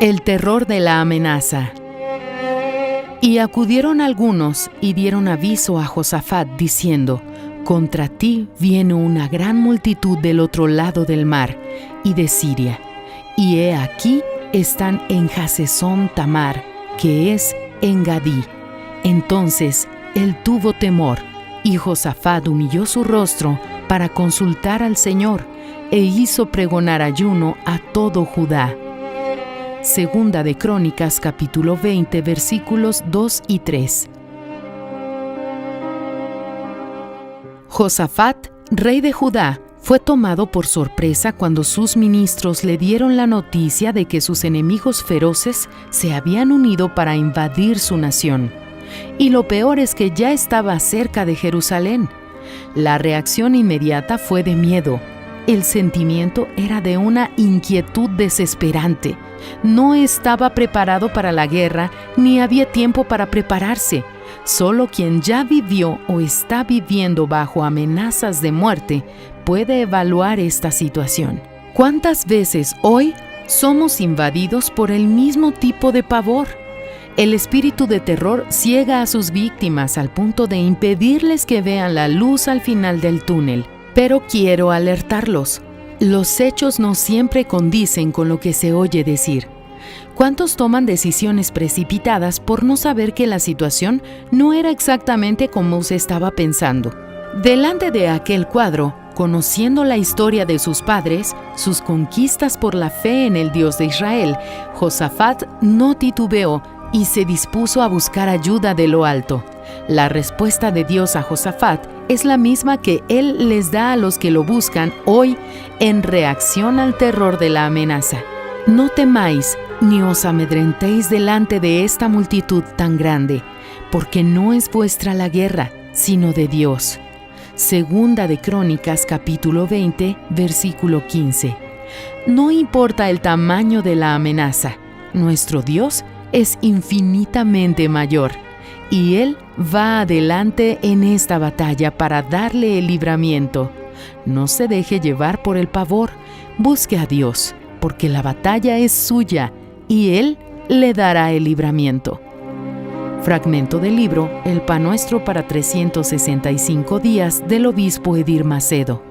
El terror de la amenaza. Y acudieron algunos y dieron aviso a Josafat, diciendo: Contra ti viene una gran multitud del otro lado del mar y de Siria, y he aquí están en Hasezón Tamar, que es en Gadí. Entonces él tuvo temor, y Josafat humilló su rostro para consultar al Señor, e hizo pregonar ayuno a todo Judá. Segunda de Crónicas, capítulo 20, versículos 2 y 3. Josafat, rey de Judá, fue tomado por sorpresa cuando sus ministros le dieron la noticia de que sus enemigos feroces se habían unido para invadir su nación. Y lo peor es que ya estaba cerca de Jerusalén. La reacción inmediata fue de miedo. El sentimiento era de una inquietud desesperante. No estaba preparado para la guerra, ni había tiempo para prepararse. Solo quien ya vivió o está viviendo bajo amenazas de muerte puede evaluar esta situación. ¿Cuántas veces hoy somos invadidos por el mismo tipo de pavor? El espíritu de terror ciega a sus víctimas al punto de impedirles que vean la luz al final del túnel. Pero quiero alertarlos. Los hechos no siempre condicen con lo que se oye decir. ¿Cuántos toman decisiones precipitadas por no saber que la situación no era exactamente como se estaba pensando? Delante de aquel cuadro, conociendo la historia de sus padres, sus conquistas por la fe en el Dios de Israel, Josafat no titubeó y se dispuso a buscar ayuda de lo alto. La respuesta de Dios a Josafat es la misma que Él les da a los que lo buscan hoy en reacción al terror de la amenaza. No temáis ni os amedrentéis delante de esta multitud tan grande, porque no es vuestra la guerra, sino de Dios. Segunda de Crónicas, capítulo 20, versículo 15. No importa el tamaño de la amenaza, nuestro Dios es infinitamente mayor, y Él va adelante en esta batalla para darle el libramiento. No se deje llevar por el pavor, busque a Dios, porque la batalla es suya, y Él le dará el libramiento. Fragmento del libro El Pan Nuestro para 365 días del obispo Edir Macedo.